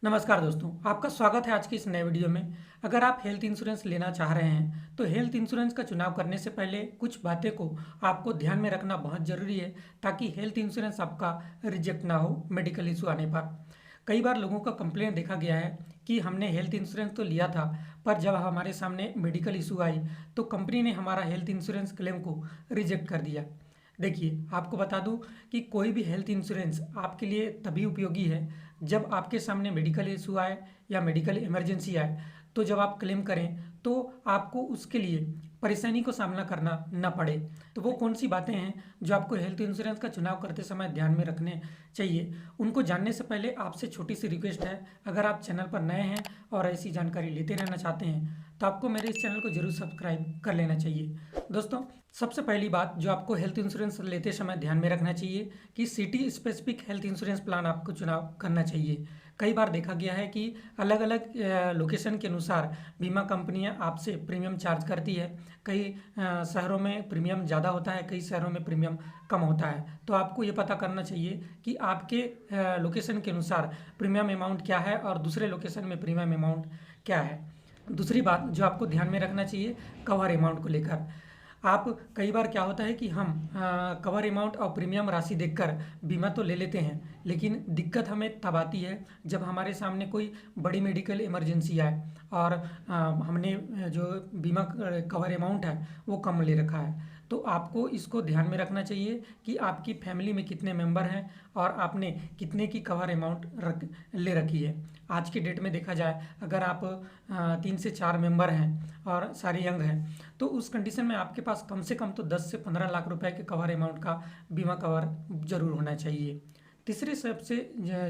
नमस्कार दोस्तों, आपका स्वागत है आज की इस नए वीडियो में। अगर आप हेल्थ इंश्योरेंस लेना चाह रहे हैं तो हेल्थ इंश्योरेंस का चुनाव करने से पहले कुछ बातें को आपको ध्यान में रखना बहुत ज़रूरी है ताकि हेल्थ इंश्योरेंस आपका रिजेक्ट ना हो मेडिकल इशू आने पर। कई बार लोगों का कंप्लेंट देखा गया है कि हमने हेल्थ इंश्योरेंस तो लिया था, पर जब हमारे सामने मेडिकल इशू आई तो कंपनी ने हमारा हेल्थ इंश्योरेंस क्लेम को रिजेक्ट कर दिया। देखिए, आपको बता दूं कि कोई भी हेल्थ इंश्योरेंस आपके लिए तभी उपयोगी है जब आपके सामने मेडिकल इशू आए या मेडिकल इमरजेंसी आए। तो जब आप क्लेम करें तो आपको उसके लिए परेशानी को सामना करना ना पड़े। तो वो कौन सी बातें हैं जो आपको हेल्थ इंश्योरेंस का चुनाव करते समय ध्यान में रखने चाहिए, उनको जानने से पहले आपसे छोटी सी रिक्वेस्ट है। अगर आप चैनल पर नए हैं और ऐसी जानकारी लेते रहना चाहते हैं तो आपको मेरे इस चैनल को जरूर सब्सक्राइब कर लेना चाहिए। दोस्तों, सबसे पहली बात जो आपको हेल्थ इंश्योरेंस लेते समय ध्यान में रखना चाहिए कि city specific health insurance plan आपको चुनाव करना चाहिए। कई बार देखा गया है कि अलग अलग लोकेशन के अनुसार बीमा कंपनियां आपसे प्रीमियम चार्ज करती है। कई शहरों में प्रीमियम ज़्यादा होता है, कई शहरों में प्रीमियम कम होता है। तो आपको ये पता करना चाहिए कि आपके लोकेशन के अनुसार प्रीमियम अमाउंट क्या है और दूसरे लोकेशन में प्रीमियम अमाउंट क्या है। दूसरी बात जो आपको ध्यान में रखना चाहिए, कवर अमाउंट को लेकर। आप कई बार क्या होता है कि हम कवर अमाउंट और प्रीमियम राशि देखकर बीमा तो ले लेते हैं, लेकिन दिक्कत हमें तब आती है जब हमारे सामने कोई बड़ी मेडिकल इमरजेंसी आए और हमने जो बीमा कवर अमाउंट है वो कम ले रखा है। तो आपको इसको ध्यान में रखना चाहिए कि आपकी फैमिली में कितने मेंबर हैं और आपने कितने की कवर अमाउंट ले रखी है। आज की डेट में देखा जाए, अगर आप 3 से 4 मेंबर हैं और सारे यंग हैं तो उस कंडीशन में आपके पास कम से कम तो 10 से 15 लाख रुपए के कवर अमाउंट का बीमा कवर जरूर होना चाहिए। तीसरी सबसे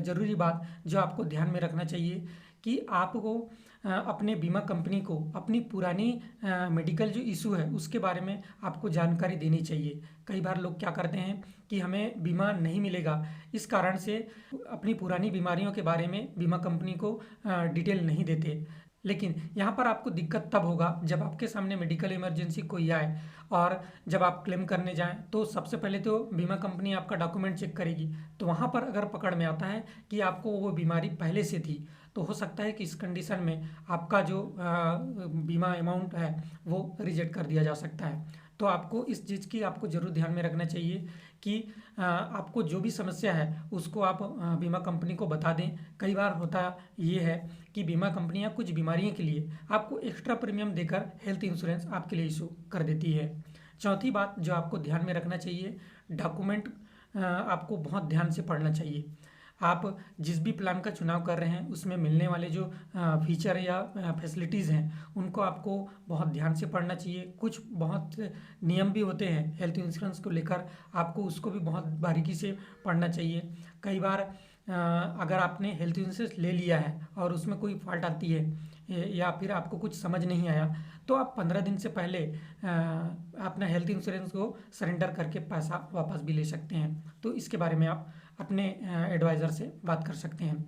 ज़रूरी बात जो आपको ध्यान में रखना चाहिए कि आपको अपने बीमा कंपनी को अपनी पुरानी मेडिकल जो इशू है उसके बारे में आपको जानकारी देनी चाहिए। कई बार लोग क्या करते हैं कि हमें बीमा नहीं मिलेगा, इस कारण से अपनी पुरानी बीमारियों के बारे में बीमा कंपनी को डिटेल नहीं देते। लेकिन यहाँ पर आपको दिक्कत तब होगा जब आपके सामने मेडिकल इमरजेंसी कोई आए और जब आप क्लेम करने जाएं तो सबसे पहले तो बीमा कंपनी आपका डॉक्यूमेंट चेक करेगी। तो वहाँ पर अगर पकड़ में आता है कि आपको वो बीमारी पहले से थी तो हो सकता है कि इस कंडीशन में आपका जो बीमा अमाउंट है वो रिजेक्ट कर दिया जा सकता है। तो आपको इस चीज़ की आपको ज़रूर ध्यान में रखना चाहिए कि आपको जो भी समस्या है उसको आप बीमा कंपनी को बता दें। कई बार होता ये है कि बीमा कंपनियां कुछ बीमारियों के लिए आपको एक्स्ट्रा प्रीमियम देकर हेल्थ इंश्योरेंस आपके लिए इशू कर देती है। चौथी बात जो आपको ध्यान में रखना चाहिए, डॉक्यूमेंट आपको बहुत ध्यान से पढ़ना चाहिए। आप जिस भी प्लान का चुनाव कर रहे हैं उसमें मिलने वाले जो फीचर या फैसिलिटीज़ हैं उनको आपको बहुत ध्यान से पढ़ना चाहिए। कुछ बहुत नियम भी होते हैं हेल्थ इंश्योरेंस को लेकर, आपको उसको भी बहुत बारीकी से पढ़ना चाहिए। कई बार अगर आपने हेल्थ इंश्योरेंस ले लिया है और उसमें कोई फॉल्ट आती है या फिर आपको कुछ समझ नहीं आया तो आप 15 दिन से पहले अपना हेल्थ इंश्योरेंस को सरेंडर करके पैसा वापस भी ले सकते हैं। तो इसके बारे में आप अपने एडवाइज़र से बात कर सकते हैं।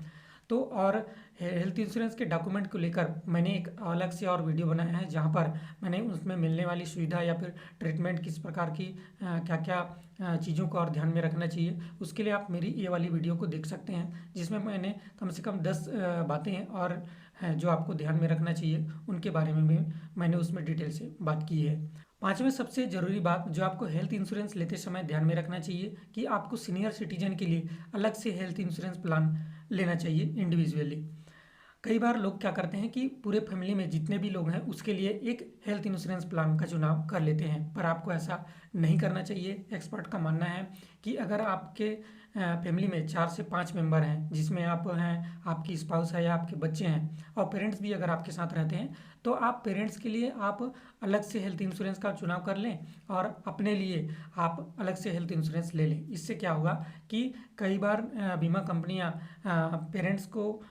तो और हेल्थ इंश्योरेंस के डॉक्यूमेंट को लेकर मैंने एक अलग से और वीडियो बनाया है जहां पर मैंने उसमें मिलने वाली सुविधा या फिर ट्रीटमेंट किस प्रकार की क्या क्या चीज़ों को और ध्यान में रखना चाहिए, उसके लिए आप मेरी ये वाली वीडियो को देख सकते हैं जिसमें मैंने कम से कम 10 बातें और हैं जो आपको ध्यान में रखना चाहिए, उनके बारे में भी मैंने उसमें डिटेल से बात की है। पांचवें सबसे ज़रूरी बात जो आपको हेल्थ इंश्योरेंस लेते समय ध्यान में रखना चाहिए कि आपको सीनियर सिटीजन के लिए अलग से हेल्थ इंश्योरेंस प्लान लेना चाहिए इंडिविजुअली। कई बार लोग क्या करते हैं कि पूरे फैमिली में जितने भी लोग हैं उसके लिए एक हेल्थ इंश्योरेंस प्लान का चुनाव कर लेते हैं, पर आपको ऐसा नहीं करना चाहिए। एक्सपर्ट का मानना है कि अगर आपके फैमिली में 4 से 5 मेंबर हैं जिसमें आप हैं, आपकी स्पाउस है या आपके बच्चे हैं और पेरेंट्स भी अगर आपके साथ रहते हैं तो आप पेरेंट्स के लिए आप अलग से हेल्थ इंश्योरेंस का चुनाव कर लें और अपने लिए आप अलग से हेल्थ इंश्योरेंस ले लें। इससे क्या होगा कि कई बार बीमा कंपनियां पेरेंट्स को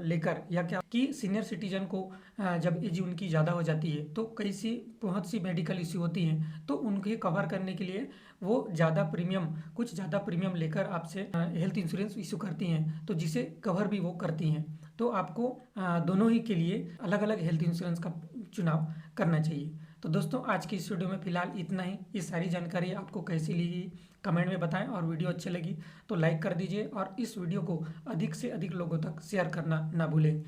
लेकर या क्या कि सीनियर सिटीजन को जब एज उनकी ज़्यादा हो जाती है तो बहुत सी मेडिकल इश्यू होती हैं तो उनके कवर करने के लिए वो कुछ ज़्यादा प्रीमियम लेकर आपसे हेल्थ इंश्योरेंस इशू करती हैं, तो जिसे कवर भी वो करती हैं। तो आपको दोनों ही के लिए अलग अलग हेल्थ इंश्योरेंस का चुनाव करना चाहिए। तो दोस्तों आज की इस वीडियो में फिलहाल इतना ही। ये सारी जानकारी आपको कैसी लगी कमेंट में बताएं, और वीडियो अच्छी लगी तो लाइक कर दीजिए और इस वीडियो को अधिक से अधिक लोगों तक शेयर करना ना भूलें।